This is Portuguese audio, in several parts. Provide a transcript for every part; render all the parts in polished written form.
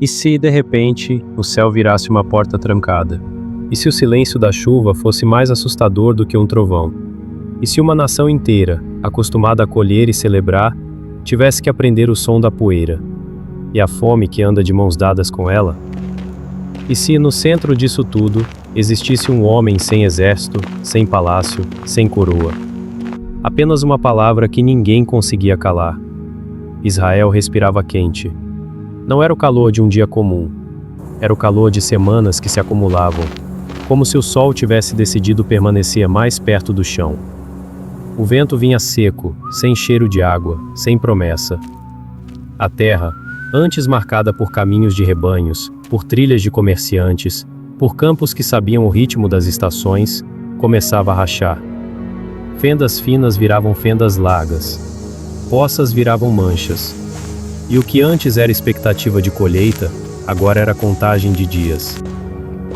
E se, de repente, o céu virasse uma porta trancada? E se o silêncio da chuva fosse mais assustador do que um trovão? E se uma nação inteira, acostumada a colher e celebrar, tivesse que aprender o som da poeira, e a fome que anda de mãos dadas com ela? E se, no centro disso tudo, existisse um homem sem exército, sem palácio, sem coroa? Apenas uma palavra que ninguém conseguia calar. Israel respirava quente. Não era o calor de um dia comum. Era o calor de semanas que se acumulavam, como se o sol tivesse decidido permanecer mais perto do chão. O vento vinha seco, sem cheiro de água, sem promessa. A terra, antes marcada por caminhos de rebanhos, por trilhas de comerciantes, por campos que sabiam o ritmo das estações, começava a rachar. Fendas finas viravam fendas largas. Poças viravam manchas. E o que antes era expectativa de colheita, agora era contagem de dias.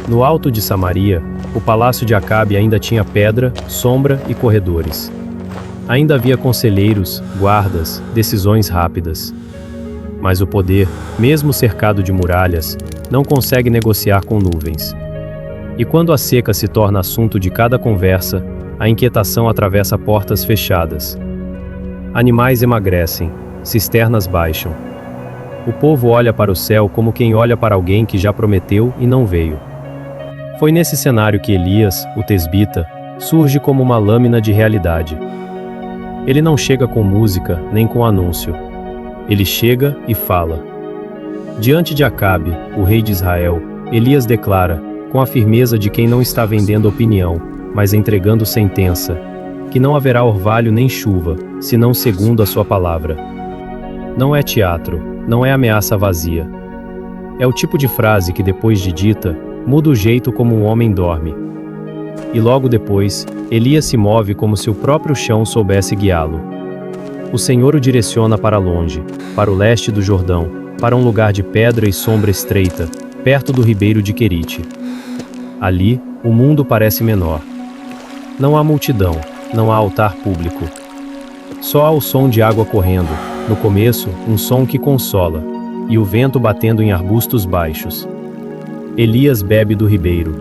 No alto de Samaria, o palácio de Acabe ainda tinha pedra, sombra e corredores. Ainda havia conselheiros, guardas, decisões rápidas. Mas o poder, mesmo cercado de muralhas, não consegue negociar com nuvens. E quando a seca se torna assunto de cada conversa, a inquietação atravessa portas fechadas. Animais emagrecem, cisternas baixam. O povo olha para o céu como quem olha para alguém que já prometeu e não veio. Foi nesse cenário que Elias, o tesbita, surge como uma lâmina de realidade. Ele não chega com música, nem com anúncio. Ele chega e fala. Diante de Acabe, o rei de Israel, Elias declara, com a firmeza de quem não está vendendo opinião, mas entregando sentença, que não haverá orvalho nem chuva, senão segundo a sua palavra. Não é teatro, não é ameaça vazia. É o tipo de frase que, depois de dita, muda o jeito como um homem dorme. E logo depois, Elias se move como se o próprio chão soubesse guiá-lo. O Senhor o direciona para longe, para o leste do Jordão, para um lugar de pedra e sombra estreita, perto do ribeiro de Querite. Ali, o mundo parece menor. Não há multidão, não há altar público. Só há o som de água correndo, no começo, um som que consola, e o vento batendo em arbustos baixos. Elias bebe do ribeiro.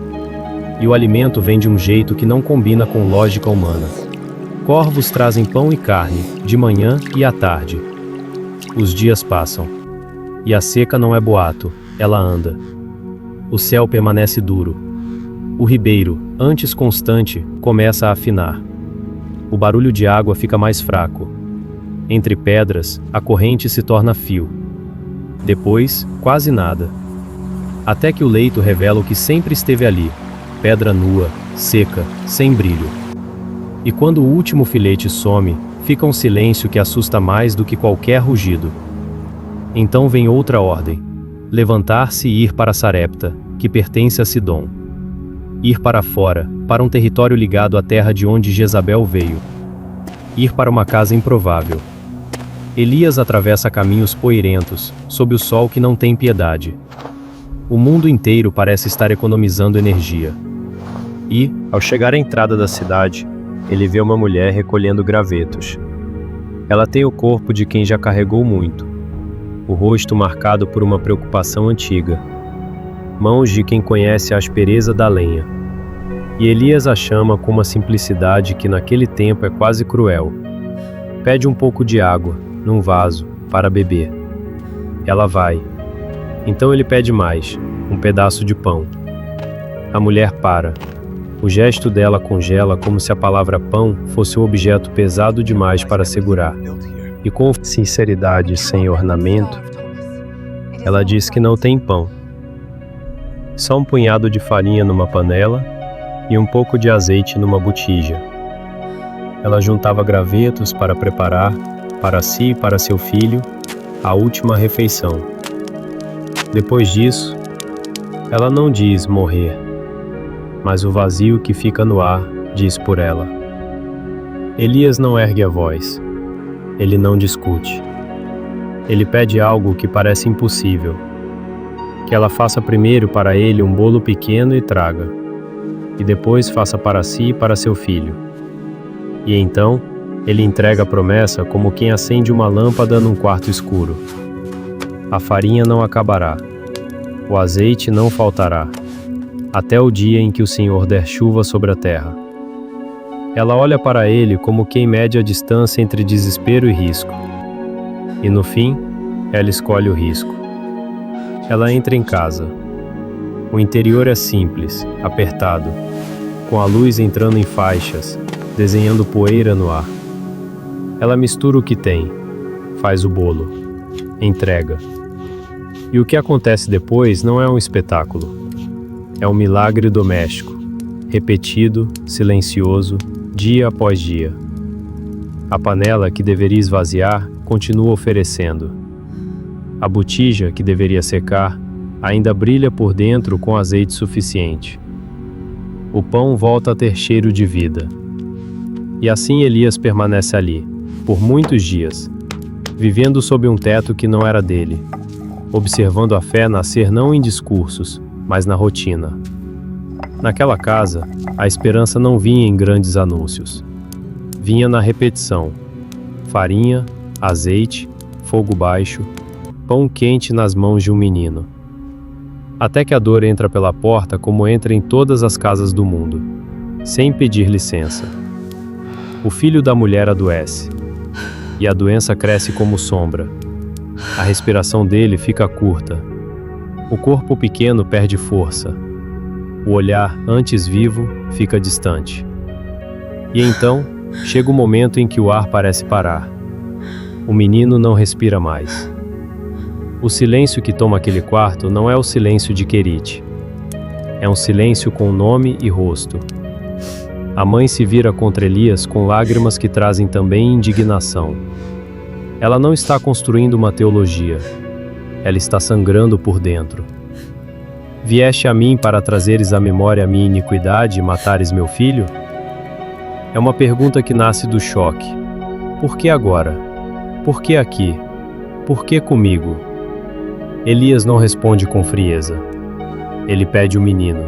E o alimento vem de um jeito que não combina com lógica humana. Corvos trazem pão e carne, de manhã e à tarde. Os dias passam. E a seca não é boato, ela anda. O céu permanece duro. O ribeiro, antes constante, começa a afinar. O barulho de água fica mais fraco. Entre pedras, a corrente se torna fio. Depois, quase nada. Até que o leito revela o que sempre esteve ali: pedra nua, seca, sem brilho. E quando o último filete some, fica um silêncio que assusta mais do que qualquer rugido. Então vem outra ordem: levantar-se e ir para Sarepta, que pertence a Sidom. Ir para fora, para um território ligado à terra de onde Jezabel veio. Ir para uma casa improvável. Elias atravessa caminhos poeirentos, sob o sol que não tem piedade. O mundo inteiro parece estar economizando energia. E, ao chegar à entrada da cidade, ele vê uma mulher recolhendo gravetos. Ela tem o corpo de quem já carregou muito, o rosto marcado por uma preocupação antiga, mãos de quem conhece a aspereza da lenha. E Elias a chama com uma simplicidade que naquele tempo é quase cruel. Pede um pouco de água, num vaso, para beber. Ela vai. Então ele pede mais, um pedaço de pão. A mulher para. O gesto dela congela como se a palavra pão fosse um objeto pesado demais para segurar. E com sinceridade sem ornamento, ela diz que não tem pão. Só um punhado de farinha numa panela e um pouco de azeite numa botija. Ela juntava gravetos para preparar, para si e para seu filho, a última refeição. Depois disso, ela não diz morrer, mas o vazio que fica no ar diz por ela. Elias não ergue a voz. Ele não discute. Ele pede algo que parece impossível. Que ela faça primeiro para ele um bolo pequeno e traga, e depois faça para si e para seu filho. E então, ele entrega a promessa como quem acende uma lâmpada num quarto escuro. A farinha não acabará, O azeite não faltará, até o dia em que o Senhor der chuva sobre a terra. Ela olha para ele como quem mede a distância entre desespero e risco. E no fim, ela escolhe o risco. Ela entra em casa. O interior é simples, apertado, com a luz entrando em faixas, desenhando poeira no ar. Ela mistura o que tem, faz o bolo, entrega. E o que acontece depois não é um espetáculo. É um milagre doméstico, repetido, silencioso, dia após dia. A panela que deveria esvaziar continua oferecendo. A botija que deveria secar ainda brilha por dentro com azeite suficiente. O pão volta a ter cheiro de vida. E assim Elias permanece ali, por muitos dias, vivendo sob um teto que não era dele, observando a fé nascer não em discursos, mas na rotina. Naquela casa, a esperança não vinha em grandes anúncios. Vinha na repetição. Farinha, azeite, fogo baixo, pão quente nas mãos de um menino. Até que a dor entra pela porta como entra em todas as casas do mundo, sem pedir licença. O filho da mulher adoece, e a doença cresce como sombra. A respiração dele fica curta. O corpo pequeno perde força. O olhar, antes vivo, fica distante. E então, chega o momento em que o ar parece parar. O menino não respira mais. O silêncio que toma aquele quarto não é o silêncio de Querite. É um silêncio com nome e rosto. A mãe se vira contra Elias com lágrimas que trazem também indignação. Ela não está construindo uma teologia. Ela está sangrando por dentro. Vieste a mim para trazeres à memória a minha iniquidade e matares meu filho? É uma pergunta que nasce do choque. Por que agora? Por que aqui? Por que comigo? Elias não responde com frieza. Ele pede o menino.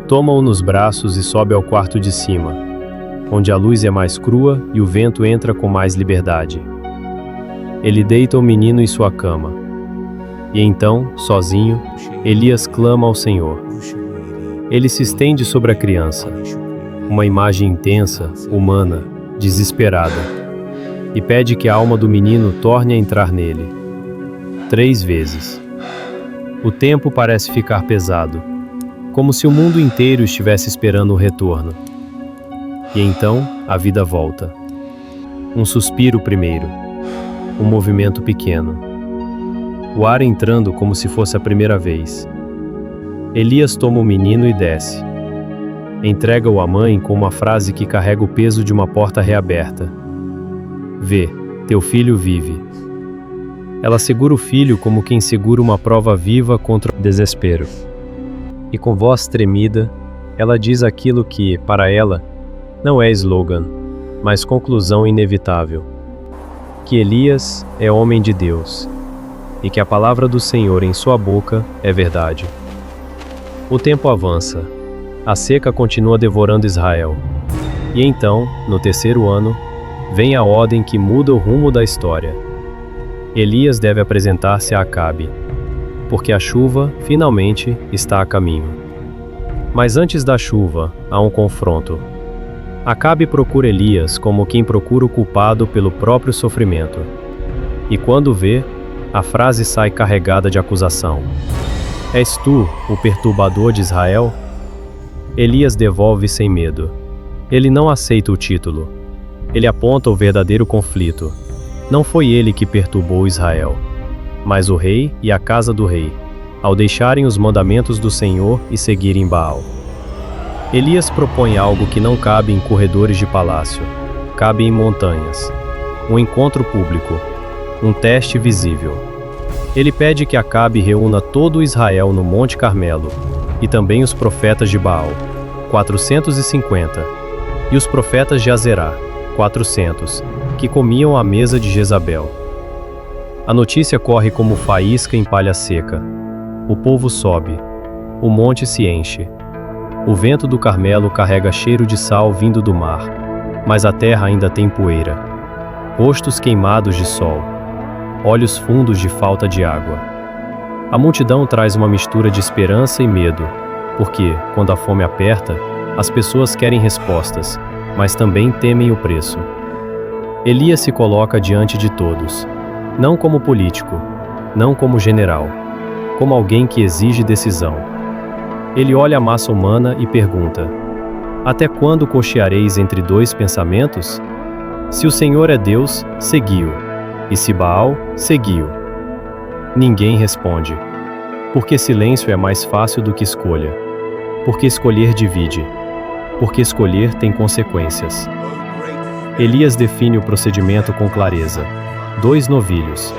Toma-o nos braços e sobe ao quarto de cima, onde a luz é mais crua e o vento entra com mais liberdade. Ele deita o menino em sua cama. E então, sozinho, Elias clama ao Senhor. Ele se estende sobre a criança, uma imagem intensa, humana, desesperada, e pede que a alma do menino torne a entrar nele. 3 vezes. O tempo parece ficar pesado, como se o mundo inteiro estivesse esperando o retorno. E então, a vida volta. Um suspiro primeiro, um movimento pequeno. O ar entrando como se fosse a primeira vez. Elias toma o menino e desce. Entrega-o à mãe com uma frase que carrega o peso de uma porta reaberta. Vê, teu filho vive. Ela segura o filho como quem segura uma prova viva contra o desespero. E com voz tremida, ela diz aquilo que, para ela, não é slogan, mas conclusão inevitável. Que Elias é homem de Deus, e que a palavra do Senhor em sua boca é verdade. O tempo avança. A seca continua devorando Israel. E então, no 3º ano, vem a ordem que muda o rumo da história. Elias deve apresentar-se a Acabe, porque a chuva, finalmente, está a caminho. Mas antes da chuva, há um confronto. Acabe procura Elias como quem procura o culpado pelo próprio sofrimento. E quando vê, a frase sai carregada de acusação. És tu, o perturbador de Israel? Elias devolve sem medo. Ele não aceita o título. Ele aponta o verdadeiro conflito. Não foi ele que perturbou Israel, mas o rei e a casa do rei, ao deixarem os mandamentos do Senhor e seguirem Baal. Elias propõe algo que não cabe em corredores de palácio, cabe em montanhas. Um encontro público, um teste visível. Ele pede que Acabe reúna todo Israel no Monte Carmelo, e também os profetas de Baal, 450, e os profetas de Azerá, 400, que comiam à mesa de Jezabel. A notícia corre como faísca em palha seca. O povo sobe. O monte se enche. O vento do Carmelo carrega cheiro de sal vindo do mar, mas a terra ainda tem poeira. Rostos queimados de sol. Olhos fundos de falta de água. A multidão traz uma mistura de esperança e medo, porque, quando a fome aperta, as pessoas querem respostas, mas também temem o preço. Elias se coloca diante de todos, não como político, não como general, como alguém que exige decisão. Ele olha a massa humana e pergunta: até quando cocheareis entre dois pensamentos? Se o Senhor é Deus, segui-o, e se Baal, segui-o. Ninguém responde. Porque silêncio é mais fácil do que escolha. Porque escolher divide. Porque escolher tem consequências. Elias define o procedimento com clareza. 2 novilhos.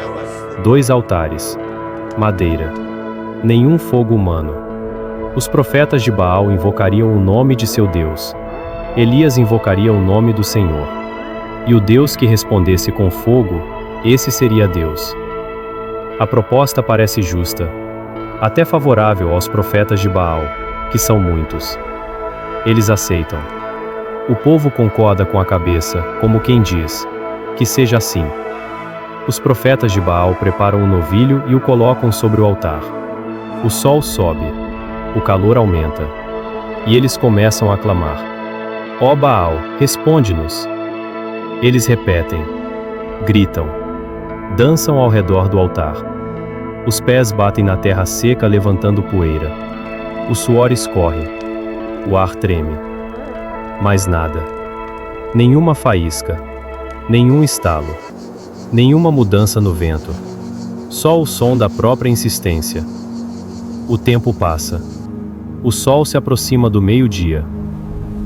2 altares. Madeira. Nenhum fogo humano. Os profetas de Baal invocariam o nome de seu Deus. Elias invocaria o nome do Senhor. E o Deus que respondesse com fogo, esse seria Deus. A proposta parece justa, até favorável aos profetas de Baal, que são muitos. Eles aceitam. O povo concorda com a cabeça, como quem diz: que seja assim. Os profetas de Baal preparam o novilho e o colocam sobre o altar. O sol sobe, o calor aumenta, e eles começam a clamar: ó Baal, responde-nos! Eles repetem, gritam, dançam ao redor do altar. Os pés batem na terra seca levantando poeira. O suor escorre, o ar treme. Mas nada. Nenhuma faísca, nenhum estalo, nenhuma mudança no vento. Só o som da própria insistência. O tempo passa. O sol se aproxima do meio-dia.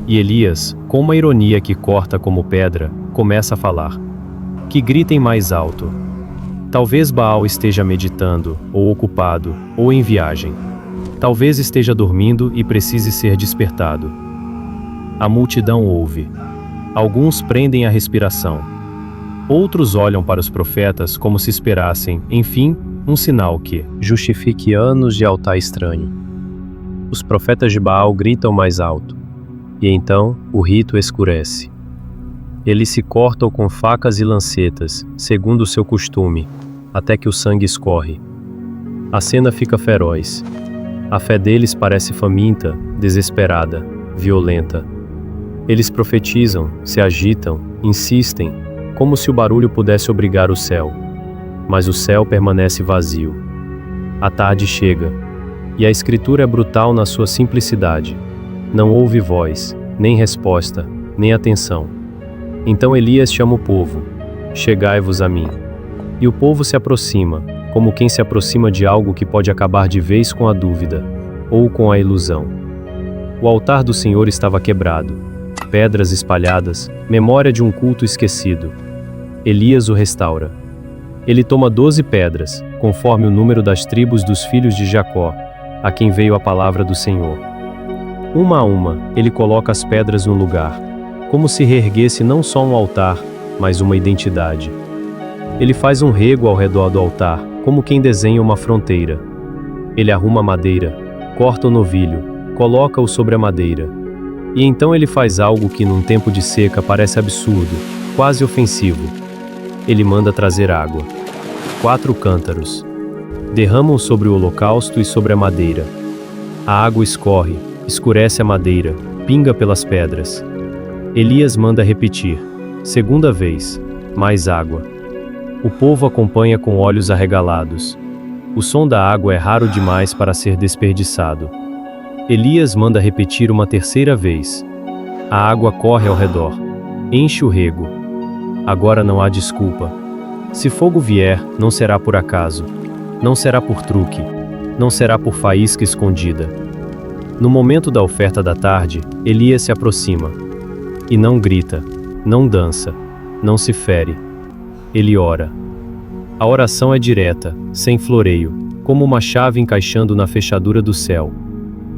E Elias, com uma ironia que corta como pedra, começa a falar. Que gritem mais alto. Talvez Baal esteja meditando, ou ocupado, ou em viagem. Talvez esteja dormindo e precise ser despertado. A multidão ouve. Alguns prendem a respiração. Outros olham para os profetas como se esperassem, enfim, um sinal que justifique anos de altar estranho. Os profetas de Baal gritam mais alto. E então o rito escurece. Eles se cortam com facas e lancetas, segundo o seu costume, até que o sangue escorre. A cena fica feroz. A fé deles parece faminta, desesperada, violenta. Eles profetizam, se agitam, insistem, como se o barulho pudesse obrigar o céu. Mas o céu permanece vazio. A tarde chega, e a escritura é brutal na sua simplicidade. Não houve voz, nem resposta, nem atenção. Então Elias chama o povo: chegai-vos a mim. E o povo se aproxima, como quem se aproxima de algo que pode acabar de vez com a dúvida, ou com a ilusão. O altar do Senhor estava quebrado, pedras espalhadas, memória de um culto esquecido. Elias o restaura. Ele toma 12 pedras, conforme o número das tribos dos filhos de Jacó, a quem veio a palavra do Senhor. Uma a uma, ele coloca as pedras no lugar, como se reerguesse não só um altar, mas uma identidade. Ele faz um rego ao redor do altar, como quem desenha uma fronteira. Ele arruma a madeira, corta o novilho, coloca-o sobre a madeira. E então ele faz algo que num tempo de seca parece absurdo, quase ofensivo. Ele manda trazer água. 4 cântaros. Derramam sobre o holocausto e sobre a madeira. A água escorre, escurece a madeira, pinga pelas pedras. Elias manda repetir. 2ª vez. Mais água. O povo acompanha com olhos arregalados. O som da água é raro demais para ser desperdiçado. Elias manda repetir uma 3ª vez. A água corre ao redor. Enche o rego. Agora não há desculpa. Se fogo vier, não será por acaso. Não será por truque. Não será por faísca escondida. No momento da oferta da tarde, Elias se aproxima. E não grita, não dança, não se fere. Ele ora. A oração é direta, sem floreio, como uma chave encaixando na fechadura do céu.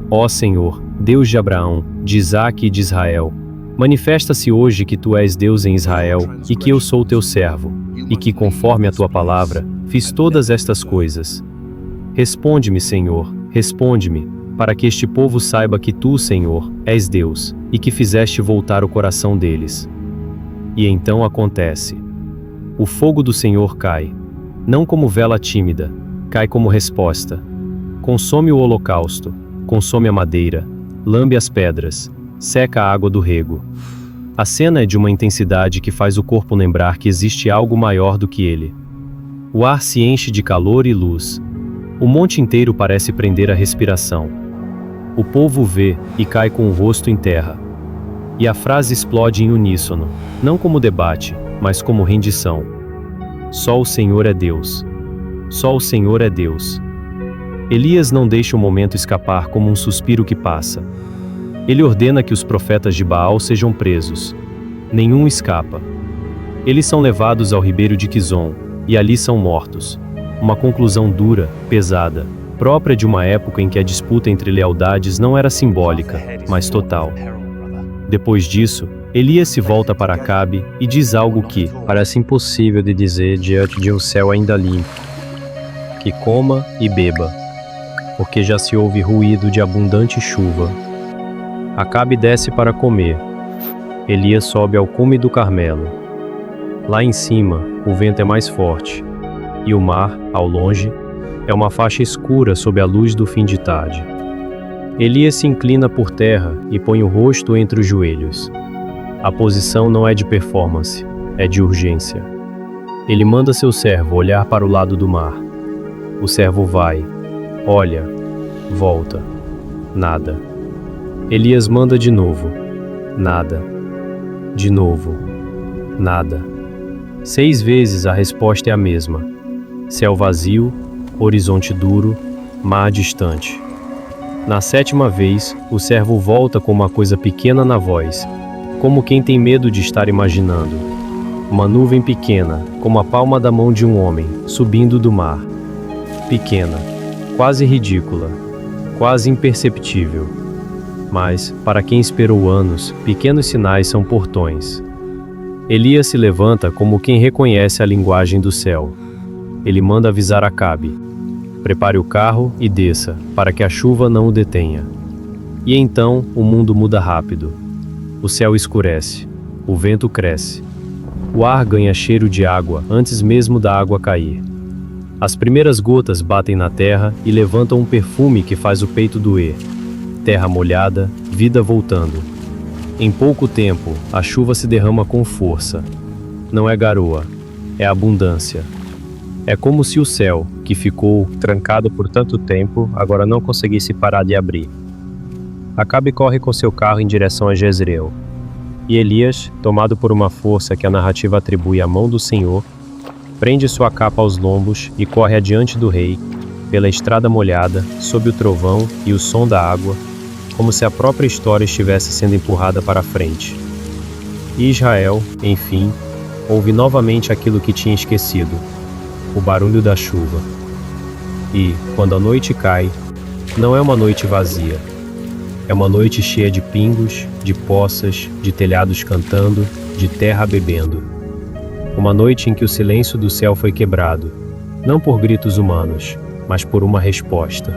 Ó Senhor, Deus de Abraão, de Isaque e de Israel, manifesta-se hoje que tu és Deus em Israel, e que eu sou teu servo, e que, conforme a tua palavra, fiz todas estas coisas. Responde-me, Senhor, responde-me, para que este povo saiba que tu, Senhor, és Deus, e que fizeste voltar o coração deles. E então acontece. O fogo do Senhor cai, não como vela tímida, cai como resposta. Consome o holocausto, consome a madeira, lambe as pedras, seca a água do rego. A cena é de uma intensidade que faz o corpo lembrar que existe algo maior do que ele. O ar se enche de calor e luz. O monte inteiro parece prender a respiração. O povo vê e cai com o rosto em terra. E a frase explode em uníssono, não como debate, mas como rendição. Só o Senhor é Deus. Só o Senhor é Deus. Elias não deixa o momento escapar como um suspiro que passa. Ele ordena que os profetas de Baal sejam presos. Nenhum escapa. Eles são levados ao ribeiro de Quizon, e ali são mortos. Uma conclusão dura, pesada, própria de uma época em que a disputa entre lealdades não era simbólica, mas total. Depois disso, Elias se volta para Acabe e diz algo que parece impossível de dizer diante de um céu ainda limpo. Que coma e beba, porque já se ouve ruído de abundante chuva. Acabe desce para comer. Elias sobe ao cume do Carmelo. Lá em cima, o vento é mais forte, e o mar, ao longe, é uma faixa escura sob a luz do fim de tarde. Elias se inclina por terra e põe o rosto entre os joelhos. A posição não é de performance, é de urgência. Ele manda seu servo olhar para o lado do mar. O servo vai, olha, volta. Nada. Elias manda de novo. Nada. De novo. Nada. 6 vezes a resposta é a mesma. Céu vazio, horizonte duro, mar distante. Na 7ª vez, o servo volta com uma coisa pequena na voz, como quem tem medo de estar imaginando. Uma nuvem pequena, como a palma da mão de um homem, subindo do mar. Pequena, quase ridícula, quase imperceptível. Mas, para quem esperou anos, pequenos sinais são portões. Elias se levanta como quem reconhece a linguagem do céu. Ele manda avisar Acabe. Prepare o carro e desça, para que a chuva não o detenha. E então o mundo muda rápido. O céu escurece, o vento cresce. O ar ganha cheiro de água antes mesmo da água cair. As primeiras gotas batem na terra e levantam um perfume que faz o peito doer. Terra molhada, vida voltando. Em pouco tempo, a chuva se derrama com força. Não é garoa, é abundância. É como se o céu, que ficou trancado por tanto tempo, agora não conseguisse parar de abrir. Acabe corre com seu carro em direção a Jezreel. E Elias, tomado por uma força que a narrativa atribui à mão do Senhor, prende sua capa aos lombos e corre adiante do rei, pela estrada molhada, sob o trovão e o som da água, como se a própria história estivesse sendo empurrada para a frente. E Israel, enfim, ouve novamente aquilo que tinha esquecido, o barulho da chuva. E, quando a noite cai, não é uma noite vazia. É uma noite cheia de pingos, de poças, de telhados cantando, de terra bebendo. Uma noite em que o silêncio do céu foi quebrado, não por gritos humanos, mas por uma resposta.